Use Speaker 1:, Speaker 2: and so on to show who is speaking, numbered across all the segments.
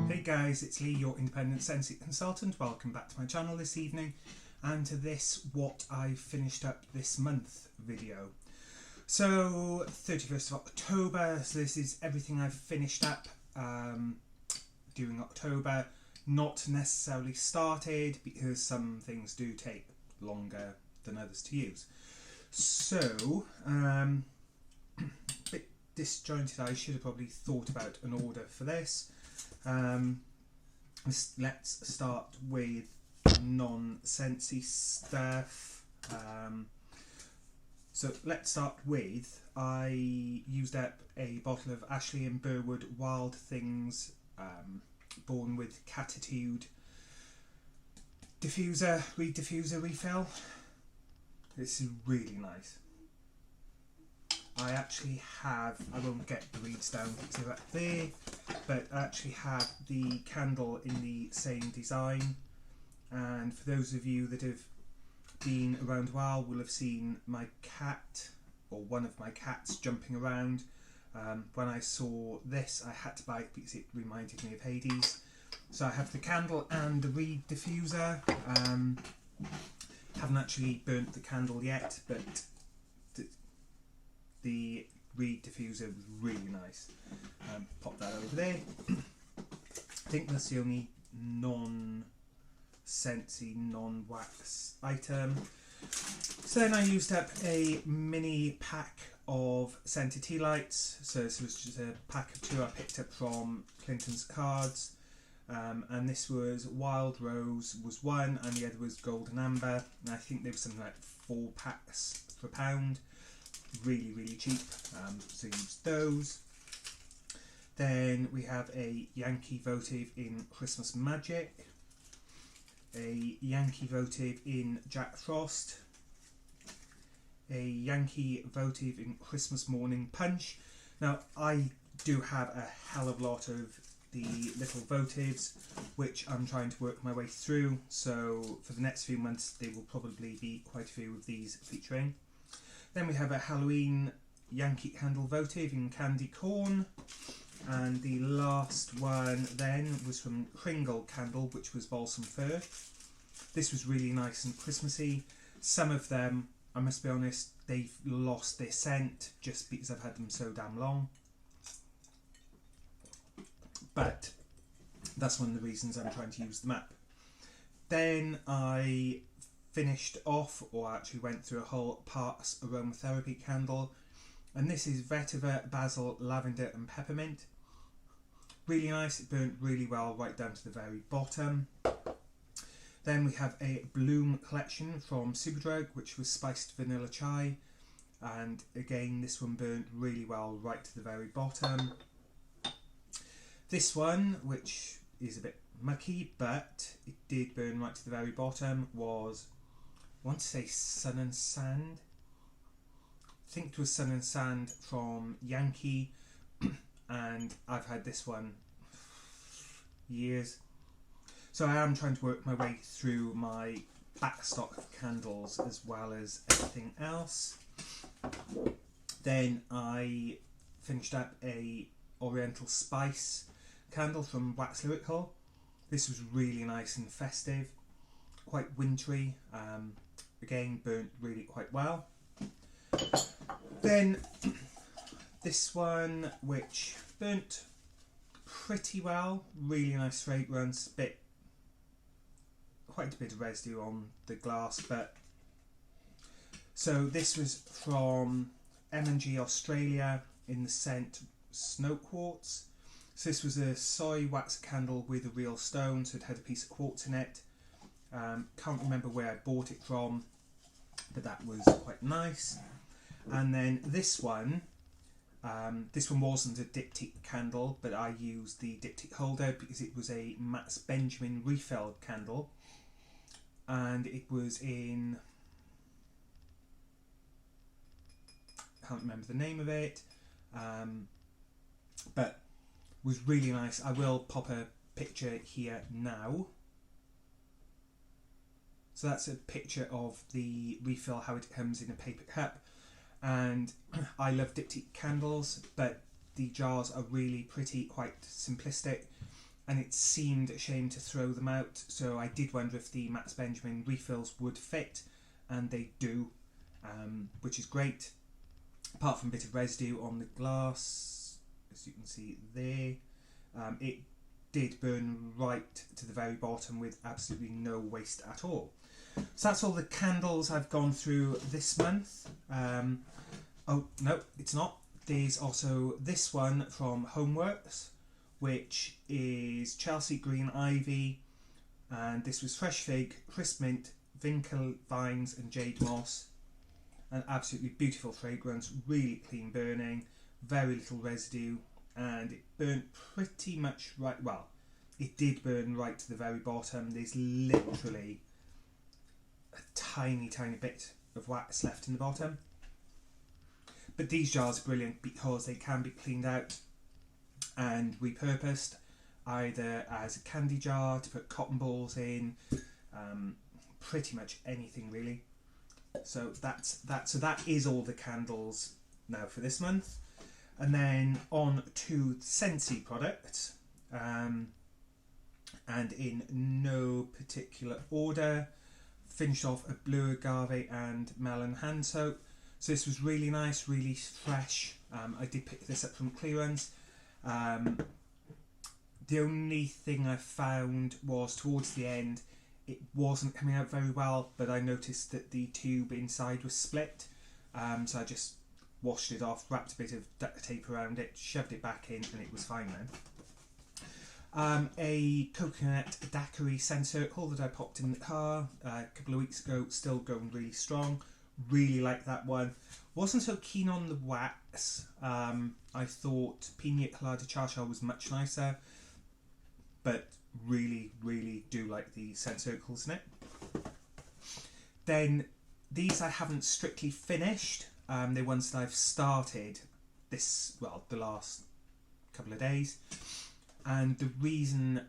Speaker 1: Hey guys, it's Lee, your independent scentsy consultant. Welcome back to my channel this evening and to this what I finished up this month video. So 31st of October, so this is everything I've finished up during October. Not necessarily started because some things do take longer than others to use. So, bit disjointed. I should have probably thought about an order for this. Let's start with non-scentsy stuff. So let's start with, I used up a bottle of Ashley and Burwood Wild Things Born with Catitude reed diffuser refill. This is really nice. I actually have, I won't get the reeds down because they're up there, but I actually have the candle in the same design. And for those of you that have been around a while will have seen my cat, or one of my cats, jumping around. When I saw this, I had to buy it because it reminded me of Hades. So I have the candle and the reed diffuser. Haven't actually burnt the candle yet, but the reed diffuser was really nice. Pop that over there. I think that's the only non-scentsy, non-wax item. So then I used up a mini pack of scented Tealights. So this was just a pack of 2 I picked up from Clinton's Cards. And this was Wild Rose was 1 and the other was Golden Amber. And I think they were something like 4 packs for £1. Really, really cheap. So use those. Then we have a Yankee Votive in Christmas Magic. A Yankee Votive in Jack Frost. A Yankee Votive in Christmas Morning Punch. Now I do have a hell of a lot of the little votives which I'm trying to work my way through, so for the next few months there will probably be quite a few of these featuring. Then we have a Halloween Yankee Candle Votive in Candy Corn, and the last one then was from Kringle Candle, which was Balsam Fir. This was really nice and Christmassy. Some of them, I must be honest, they've lost their scent just because I've had them so damn long. But that's one of the reasons I'm trying to use them up. Then I finished off, or actually went through a whole Parks aromatherapy candle, and this is Vetiver, Basil, Lavender and Peppermint. Really nice, it burnt really well right down to the very bottom. Then we have a Bloom collection from Superdrug, which was Spiced Vanilla Chai, and again this one burnt really well right to the very bottom. This one, which is a bit mucky but it did burn right to the very bottom, was, I want to say Sun and Sand. I think it was Sun and Sand from Yankee, and I've had this one years. So I am trying to work my way through my back stock of candles as well as everything else. Then I finished up a Oriental Spice candle from Wax Lyrical. This was really nice and festive, quite wintry. Again, burnt really quite well. Then this one, which burnt pretty well, really nice fragrance, quite a bit of residue on the glass, but so this was from M&G Australia in the scent Snow Quartz. So this was a soy wax candle with a real stone, so it had a piece of quartz in it. Can't remember where I bought it from, but that was quite nice. And then this one wasn't a diptych candle, but I used the diptych holder because it was a Max Benjamin refill candle, and it was in, can't remember the name of it, but was really nice. I will pop a picture here now. So that's a picture of the refill, how it comes in a paper cup. and I love diptyque candles, but the jars are really pretty, quite simplistic, and it seemed a shame to throw them out, so I did wonder if the Max Benjamin refills would fit, and they do, which is great. Apart from a bit of residue on the glass, as you can see there, it did burn right to the very bottom with absolutely no waste at all. So that's all the candles I've gone through this month. Oh no, it's not. There's also this one from Homeworks, which is Chelsea Green Ivy, and this was fresh fig, crisp mint, Vinca vines and jade moss. An absolutely beautiful fragrance, really clean burning, very little residue, and it burnt pretty much right, well, it did burn right to the very bottom. There's literally a tiny bit of wax left in the bottom. But these jars are brilliant because they can be cleaned out and repurposed, either as a candy jar to put cotton balls in, pretty much anything really. So that is all the candles now for this month. And then on to Scentsy products, and in no particular order, finished off a blue agave and melon hand soap. So this was really nice, really fresh. I did pick this up from clearance. The only thing I found was towards the end, it wasn't coming out very well, but I noticed that the tube inside was split, so I just washed it off, wrapped a bit of duct tape around it, shoved it back in, and it was fine then. A coconut daiquiri scent circle that I popped in the car a couple of weeks ago, still going really strong. Really like that one. Wasn't so keen on the wax. I thought Pina Colada Cha-Cha was much nicer, but really do like the scent circles in it. Then these I haven't strictly finished. They're ones that I've started the last couple of days. And the reason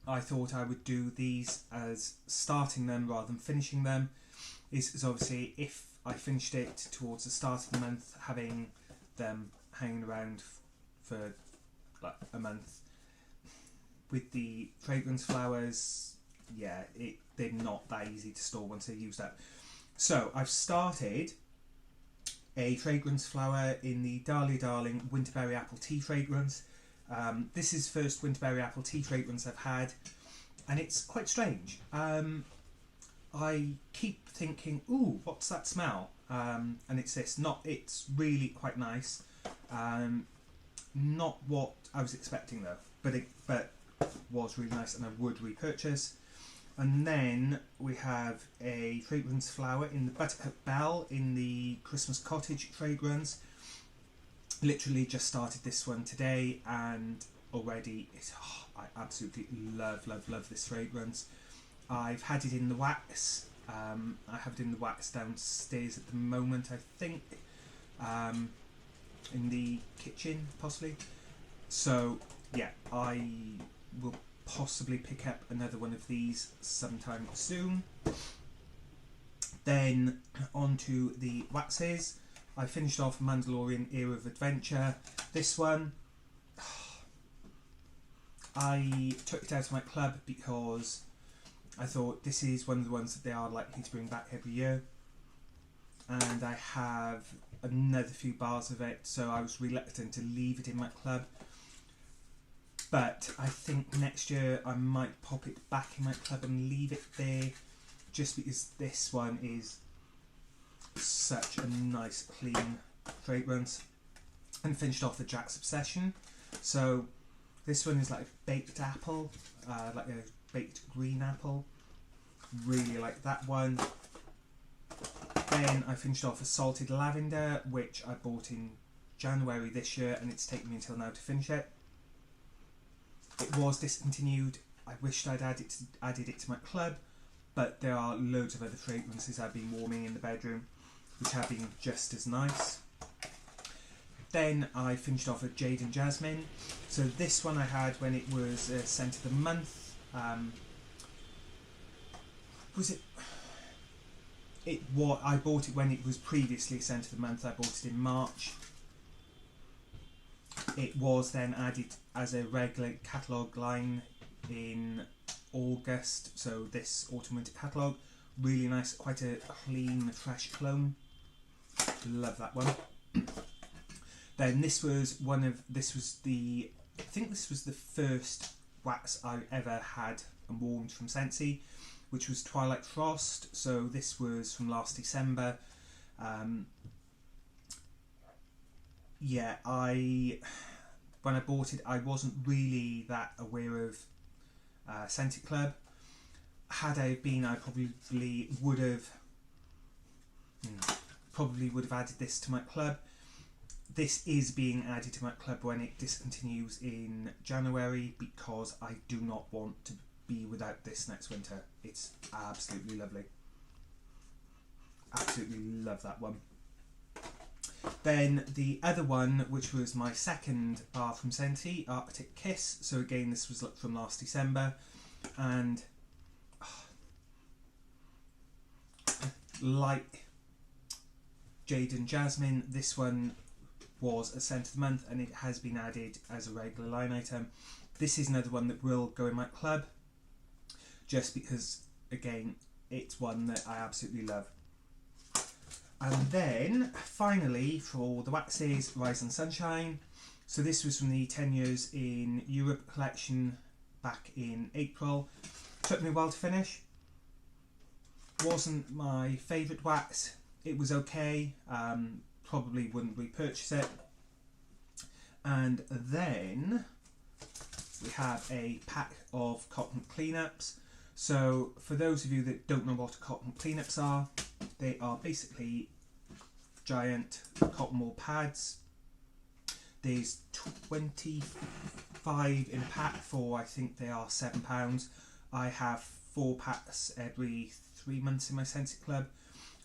Speaker 1: I thought I would do these as starting them rather than finishing them is obviously if I finished it towards the start of the month, having them hanging around for like a month, with the fragrance flowers, yeah, they're not that easy to store once they're used up. So I've started a fragrance flower in the Dahlia Darling Winterberry Apple Tea fragrance. This is first Winterberry Apple Tea fragrance I've had, and it's quite strange. I keep thinking, ooh, what's that smell? And it's this. It's really quite nice. Not what I was expecting though, but was really nice, and I would repurchase. And then we have a fragrance flower in the Buttercup Bell in the Christmas Cottage fragrance. Literally just started this one today, and already I absolutely love this fragrance. I've had it in the wax. I have it in the wax downstairs at the moment, I think, in the kitchen possibly. So yeah, I will possibly pick up another one of these sometime soon. Then on to the waxes. I finished off Mandalorian Era of Adventure. This one, I took it out of my club because I thought this is one of the ones that they are likely to bring back every year, and I have another few bars of it, so I was reluctant to leave it in my club. But I think next year I might pop it back in my club and leave it there, just because this one is such a nice clean fragrance. And finished off the Jack's Obsession. So this one is like a baked apple, like a baked green apple. Really like that one. Then I finished off a salted lavender, which I bought in January this year, and it's taken me until now to finish it. It was discontinued. I wished I'd added it to my club, but there are loads of other fragrances I've been warming in the bedroom, which have been just as nice. Then I finished off with Jade Jasmine. So this one I had when it was scent of the month. Was it? I bought it when it was previously scent of the month. I bought it in March. It was then added as a regular catalogue line in August, so this autumn winter catalogue. Really nice, quite a clean, fresh cologne. Love that one. Then this was the I think this was the first wax I ever had and warmed from Scentsy, which was Twilight Frost. So this was from last December. Yeah, when I bought it, I wasn't really that aware of Scented Club. Had I been, I probably would have added this to my club. This is being added to my club when it discontinues in January, because I do not want to be without this next winter. It's absolutely lovely. Absolutely love that one. Then the other one, which was my second bar from Scentsy, Arctic Kiss. So again, this was from last December, and like Jade Jasmine, this one was a scent of the month, and it has been added as a regular line item. This is another one that will go in my club, just because, again, it's one that I absolutely love. And then, finally, for the waxes, Rise and Sunshine. So this was from the 10 Years in Europe collection back in April. Took me a while to finish. Wasn't my favourite wax. It was okay. Probably wouldn't repurchase it. And then we have a pack of cotton cleanups. So for those of you that don't know what cotton cleanups are, they are basically giant cotton wool pads. There's 25 in a pack for, I think they are £7. I have 4 packs every 3 months in my Scentsy Club,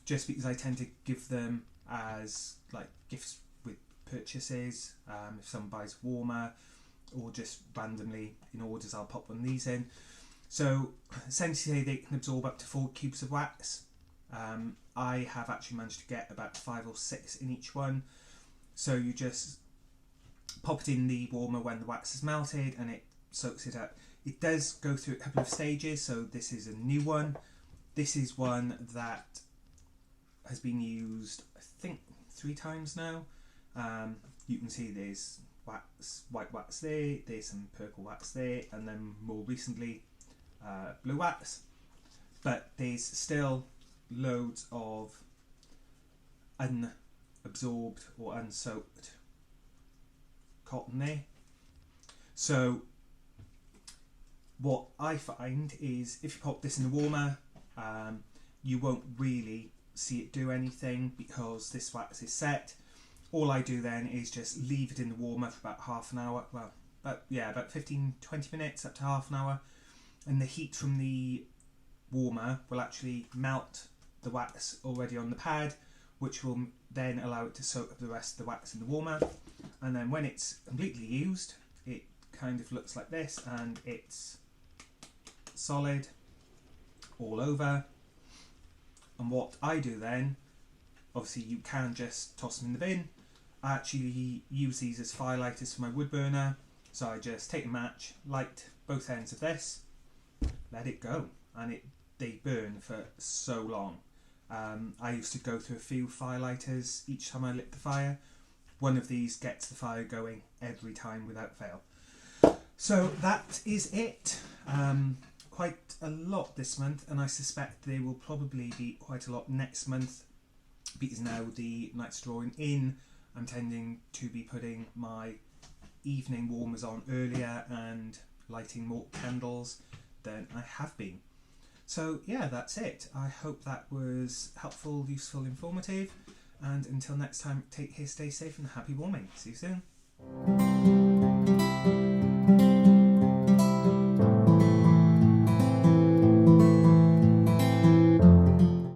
Speaker 1: just because I tend to give them as like gifts with purchases. If someone buys a warmer, or just randomly in orders, I'll pop one of these in. So essentially they can absorb up to 4 cubes of wax. I have actually managed to get about 5 or 6 in each one. So you just pop it in the warmer when the wax is melted, and it soaks it up. It does go through a couple of stages, so this is a new one. This is one that has been used, I think, 3 times now. You can see there's wax, white wax there, there's some purple wax there, and then more recently blue wax. But there's still loads of unabsorbed or unsoaked cotton there. So what I find is if you pop this in the warmer, you won't really see it do anything because this wax is set. All I do then is just leave it in the warmer for about half an hour, well, about 15-20 minutes up to half an hour, and the heat from the warmer will actually melt the wax already on the pad, which will then allow it to soak up the rest of the wax in the warmer. And then when it's completely used, it kind of looks like this, and it's solid all over. And what I do then, obviously you can just toss them in the bin. I actually use these as firelighters for my wood burner. So I just take a match, light both ends of this, let it go, and they burn for so long. I used to go through a few firelighters each time I lit the fire. One of these gets the fire going every time without fail. So that is it. Quite a lot this month, and I suspect there will probably be quite a lot next month, because now the night's drawing in. I'm tending to be putting my evening warmers on earlier and lighting more candles than I have been. So yeah, that's it. I hope that was helpful, useful, informative, and until next time, take care, stay safe, and happy warming. See you soon.